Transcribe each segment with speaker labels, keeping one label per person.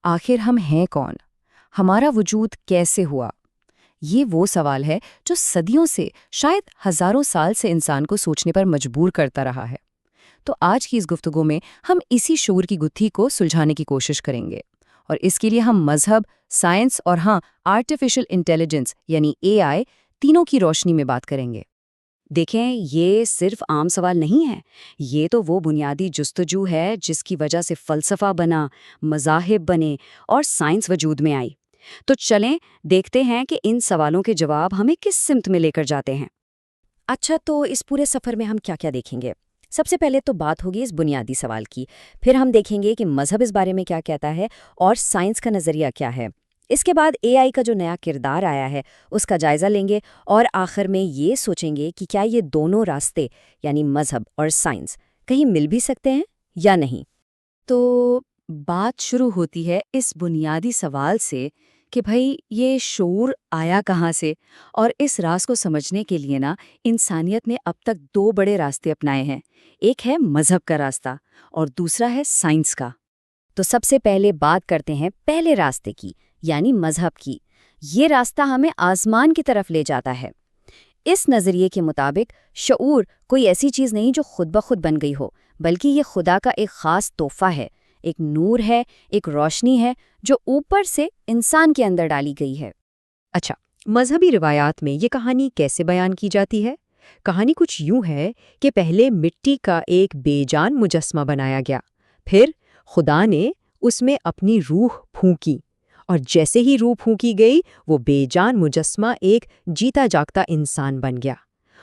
Speaker 1: آخر ہم ہیں کون؟ ہمارا وجود کیسے ہوا؟ یہ وہ سوال ہے جو صدیوں سے، شاید ہزاروں سال سے انسان کو سوچنے پر مجبور کرتا رہا ہے۔ تو آج کی اس گفتگو میں ہم اسی شعور کی گتھی کو سلجھانے کی کوشش کریں گے، اور اس کے لیے ہم مذہب، سائنس اور آرٹیفیشل انٹیلیجنس یعنی اے آئی تینوں کی روشنی میں بات کریں گے۔
Speaker 2: دیکھیں، یہ صرف عام سوال نہیں ہے، یہ تو وہ بنیادی جستجو ہے جس کی وجہ سے فلسفہ بنا، مذاہب بنے اور سائنس وجود میں آئی۔ تو چلیں دیکھتے ہیں کہ ان سوالوں کے جواب ہمیں کس سمت میں لے کر جاتے ہیں۔
Speaker 3: اچھا، تو اس پورے سفر میں ہم کیا کیا دیکھیں گے؟ سب سے پہلے تو بات ہوگی اس بنیادی سوال کی، پھر ہم دیکھیں گے کہ مذہب اس بارے میں کیا کہتا ہے اور سائنس کا نظریہ کیا ہے۔ اس کے بعد اے آئی کا جو نیا کردار آیا ہے اس کا جائزہ لیں گے، اور آخر میں یہ سوچیں گے کہ کیا یہ دونوں راستے یعنی مذہب اور سائنس کہیں مل بھی سکتے ہیں یا نہیں۔
Speaker 1: تو بات شروع ہوتی ہے اس بنیادی سوال سے کہ بھئی یہ شعور آیا کہاں سے، اور اس راز کو سمجھنے کے لیے انسانیت نے اب تک دو بڑے راستے اپنائے ہیں۔ ایک ہے مذہب کا راستہ اور دوسرا ہے سائنس کا۔
Speaker 3: تو سب سے پہلے بات کرتے ہیں پہلے راستے کی، یعنی مذہب کی۔ یہ راستہ ہمیں آسمان کی طرف لے جاتا ہے۔ اس نظریے کے مطابق شعور کوئی ایسی چیز نہیں جو خود بخود بن گئی ہو، بلکہ یہ خدا کا ایک خاص تحفہ ہے، ایک نور ہے، ایک روشنی ہے جو اوپر سے انسان کے اندر ڈالی گئی ہے۔
Speaker 4: اچھا، مذہبی روایات میں یہ کہانی کیسے بیان کی جاتی ہے؟ کہانی کچھ یوں ہے کہ پہلے مٹی کا ایک بے جان مجسمہ بنایا گیا، پھر خدا نے اس میں اپنی روح پھونکی، اور جیسے ہی روح پھونکی گئی وہ بے جان مجسمہ ایک جیتا جاگتا انسان بن گیا،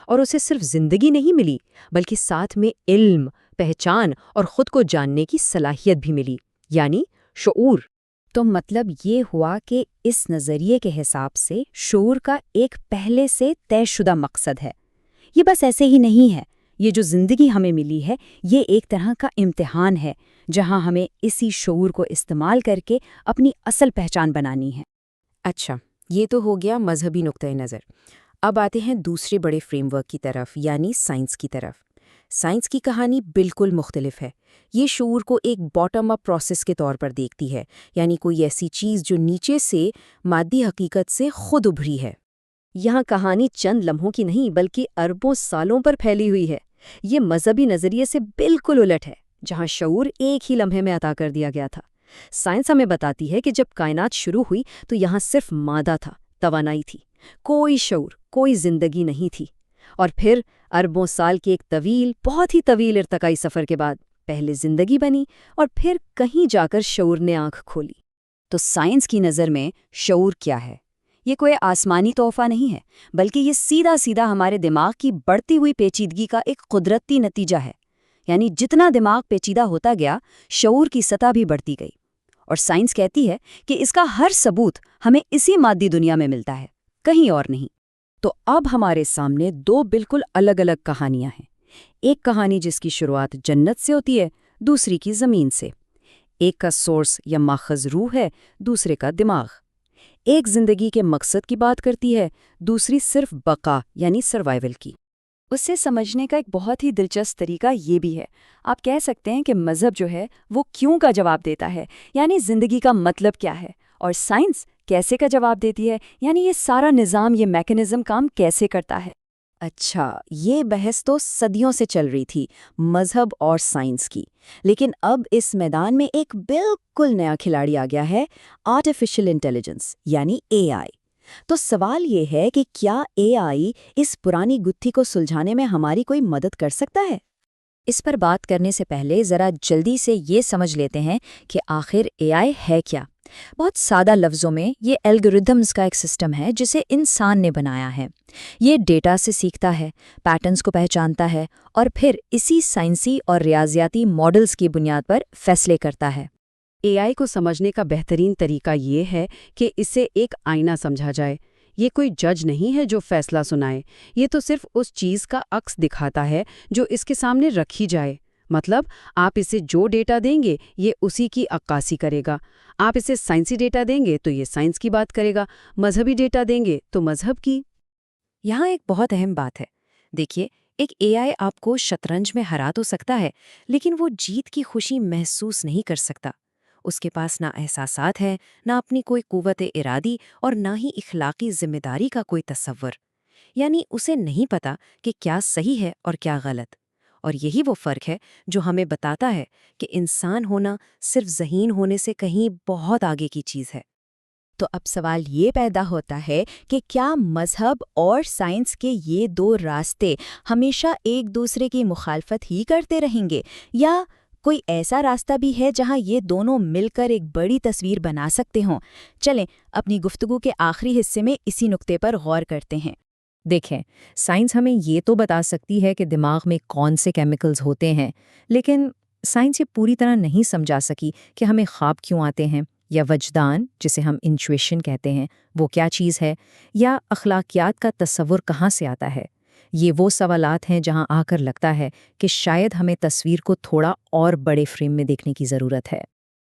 Speaker 4: اور اسے صرف زندگی نہیں ملی بلکہ ساتھ میں علم، پہچان اور خود کو جاننے کی صلاحیت بھی ملی، یعنی شعور۔
Speaker 3: تو مطلب یہ ہوا کہ اس نظریے کے حساب سے شعور کا ایک پہلے سے طے شدہ مقصد ہے۔ یہ بس ایسے ہی نہیں ہے، یہ جو زندگی ہمیں ملی ہے یہ ایک طرح کا امتحان ہے جہاں ہمیں اسی شعور کو استعمال کر کے اپنی اصل پہچان بنانی ہے۔
Speaker 1: اچھا، یہ تو ہو گیا مذہبی نقطۂ نظر۔ اب آتے ہیں دوسرے بڑے فریم ورک کی طرف، یعنی سائنس کی طرف۔ سائنس کی کہانی بالکل مختلف ہے۔ یہ شعور کو ایک باٹم اپ پروسیس کے طور پر دیکھتی ہے، یعنی کوئی ایسی چیز جو نیچے سے مادی حقیقت سے خود ابھری ہے۔
Speaker 3: یہاں کہانی چند لمحوں کی نہیں بلکہ اربوں سالوں پر پھیلی ہوئی ہے۔ یہ مذہبی نظریے سے بالکل الٹ ہے، جہاں شعور ایک ہی لمحے میں عطا کر دیا گیا تھا۔ سائنس ہمیں بتاتی ہے کہ جب کائنات شروع ہوئی تو یہاں صرف مادہ تھا، توانائی تھی، کوئی شعور، کوئی زندگی نہیں تھی۔ اور پھر اربوں سال کے ایک طویل، بہت ہی طویل ارتقائی سفر کے بعد پہلے زندگی بنی اور پھر کہیں جا کر شعور نے آنکھ کھولی۔ تو سائنس کی نظر میں شعور کیا ہے؟ یہ کوئی آسمانی تحفہ نہیں ہے، بلکہ یہ سیدھا سیدھا ہمارے دماغ کی بڑھتی ہوئی پیچیدگی کا ایک قدرتی نتیجہ ہے۔ یعنی جتنا دماغ پیچیدہ ہوتا گیا، شعور کی سطح بھی بڑھتی گئی۔ اور سائنس کہتی ہے کہ اس کا ہر ثبوت ہمیں اسی مادی دنیا میں ملتا ہے، کہیں اور نہیں۔
Speaker 1: تو اب ہمارے سامنے دو بالکل الگ الگ کہانیاں ہیں۔ ایک کہانی جس کی شروعات جنت سے ہوتی ہے، دوسری کی زمین سے۔ ایک کا سورس یا ماخذ روح ہے، دوسرے کا دماغ۔ ایک زندگی کے مقصد کی بات کرتی ہے، دوسری صرف بقا یعنی سروائیول کی۔ اسے سمجھنے کا ایک بہت ہی دلچسپ طریقہ یہ بھی ہے۔ آپ کہہ سکتے ہیں کہ مذہب جو ہے وہ کیوں کا جواب دیتا ہے، یعنی زندگی کا مطلب کیا ہے، اور سائنس کیسے کا جواب دیتی ہے، یعنی یہ سارا نظام، یہ میکانزم کام کیسے کرتا ہے۔ اچھا، یہ بحث تو صدیوں سے چل رہی تھی، مذہب اور سائنس کی، لیکن اب اس میدان میں ایک بالکل نیا کھلاڑی آ گیا ہے، آرٹیفیشل انٹیلیجنس یعنی اے آئی۔ تو سوال یہ ہے کہ کیا اے آئی اس پرانی گتھی کو سلجھانے میں ہماری کوئی مدد کر سکتا ہے؟
Speaker 3: اس پر بات کرنے سے پہلے ذرا جلدی سے یہ سمجھ لیتے ہیں کہ آخر اے آئی ہے کیا۔ بہت سادہ لفظوں میں یہ الگوریدمز کا ایک سسٹم ہے جسے انسان نے بنایا ہے۔ یہ ڈیٹا سے سیکھتا ہے، پیٹرنز کو پہچانتا ہے اور پھر اسی سائنسی اور ریاضیاتی ماڈلز کی بنیاد پر فیصلے کرتا ہے۔
Speaker 2: اے آئی کو سمجھنے کا بہترین طریقہ یہ ہے کہ اسے ایک آئینہ سمجھا جائے۔ یہ کوئی جج نہیں ہے جو فیصلہ سنائے، یہ تو صرف اس چیز کا عکس دکھاتا ہے جو اس کے سامنے رکھی جائے۔ مطلب آپ اسے جو ڈیٹا دیں گے یہ اسی کی عکاسی کرے گا۔ آپ اسے سائنسی ڈیٹا دیں گے تو یہ سائنس کی بات کرے گا، مذہبی ڈیٹا دیں گے تو مذہب کی۔
Speaker 1: یہاں ایک بہت اہم بات ہے۔ دیکھیے، ایک اے آئی آپ کو شطرنج میں ہرا تو سکتا ہے، لیکن وہ جیت کی خوشی محسوس نہیں کر سکتا۔ اس کے پاس نہ احساسات ہیں، نہ اپنی کوئی قوت ارادی اور نہ ہی اخلاقی ذمہ داری کا کوئی تصور۔ یعنی اسے نہیں پتا کہ کیا صحیح ہے اور کیا غلط۔ اور یہی وہ فرق ہے جو ہمیں بتاتا ہے کہ انسان ہونا صرف ذہین ہونے سے کہیں بہت آگے کی چیز ہے۔
Speaker 5: تو اب سوال یہ پیدا ہوتا ہے کہ کیا مذہب اور سائنس کے یہ دو راستے ہمیشہ ایک دوسرے کی مخالفت ہی کرتے رہیں گے، یا کوئی ایسا راستہ بھی ہے جہاں یہ دونوں مل کر ایک بڑی تصویر بنا سکتے ہوں؟ چلیں اپنی گفتگو کے آخری حصے میں اسی نقطے پر غور کرتے ہیں۔
Speaker 4: دیکھیں، سائنس ہمیں یہ تو بتا سکتی ہے کہ دماغ میں کون سے کیمیکلز ہوتے ہیں، لیکن سائنس یہ پوری طرح نہیں سمجھا سکی کہ ہمیں خواب کیوں آتے ہیں، یا وجدان جسے ہم انٹویشن کہتے ہیں وہ کیا چیز ہے، یا اخلاقیات کا تصور کہاں سے آتا ہے۔ یہ وہ سوالات ہیں جہاں آ کر لگتا ہے کہ شاید ہمیں تصویر کو تھوڑا اور بڑے فریم میں دیکھنے کی ضرورت ہے۔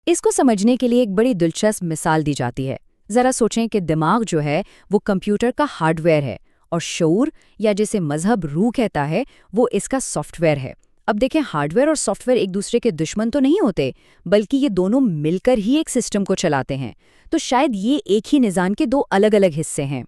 Speaker 2: اس کو سمجھنے کے لیے ایک بڑی دلچسپ مثال دی جاتی ہے۔ ذرا سوچیں کہ دماغ جو ہے وہ کمپیوٹر کا ہارڈ ویئر ہے، اور شعور یا جسے مذہب روح کہتا ہے وہ اس کا سافٹ ویئر ہے۔ اب دیکھیں، ہارڈ ویئر اور سافٹ ویئر ایک دوسرے کے دشمن تو نہیں ہوتے، بلکہ یہ دونوں مل کر ہی ایک سسٹم کو چلاتے ہیں۔ تو شاید یہ ایک ہی نظام کے دو الگ الگ حصے ہیں۔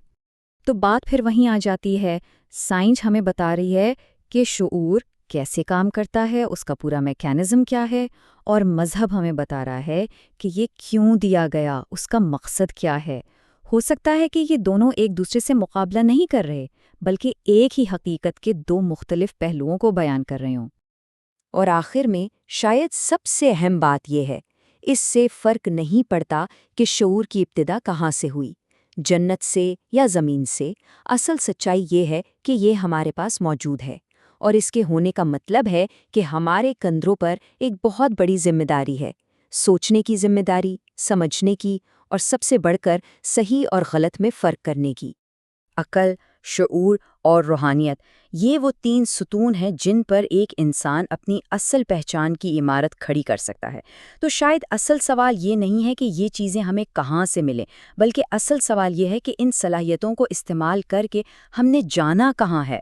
Speaker 2: تو بات پھر وہیں آ جاتی ہے، سائنس ہمیں بتا رہی ہے کہ شعور کیسے کام کرتا ہے، اس کا پورا میکینزم کیا ہے، اور مذہب ہمیں بتا رہا ہے کہ یہ کیوں دیا گیا، اس کا مقصد کیا ہے۔ ہو سکتا ہے کہ یہ دونوں ایک دوسرے سے مقابلہ نہیں کر رہے، بلکہ ایک ہی حقیقت کے دو مختلف پہلوؤں کو بیان کر رہے ہوں۔
Speaker 1: اور آخر میں شاید سب سے اہم بات یہ ہے، اس سے فرق نہیں پڑتا کہ شعور کی ابتدا کہاں سے ہوئی، جنت سے یا زمین سے۔ اصل سچائی یہ ہے کہ یہ ہمارے پاس موجود ہے، اور اس کے ہونے کا مطلب ہے کہ ہمارے کندھوں پر ایک بہت بڑی ذمہ داری ہے، سوچنے کی ذمہ داری، سمجھنے کی، اور سب سے بڑھ کر صحیح اور غلط میں فرق کرنے کی۔
Speaker 3: عقل، شعور اور روحانیت، یہ وہ تین ستون ہیں جن پر ایک انسان اپنی اصل پہچان کی عمارت کھڑی کر سکتا ہے۔ تو شاید اصل سوال یہ نہیں ہے کہ یہ چیزیں ہمیں کہاں سے ملیں، بلکہ اصل سوال یہ ہے کہ ان صلاحیتوں کو استعمال کر کے ہم نے جانا کہاں ہے۔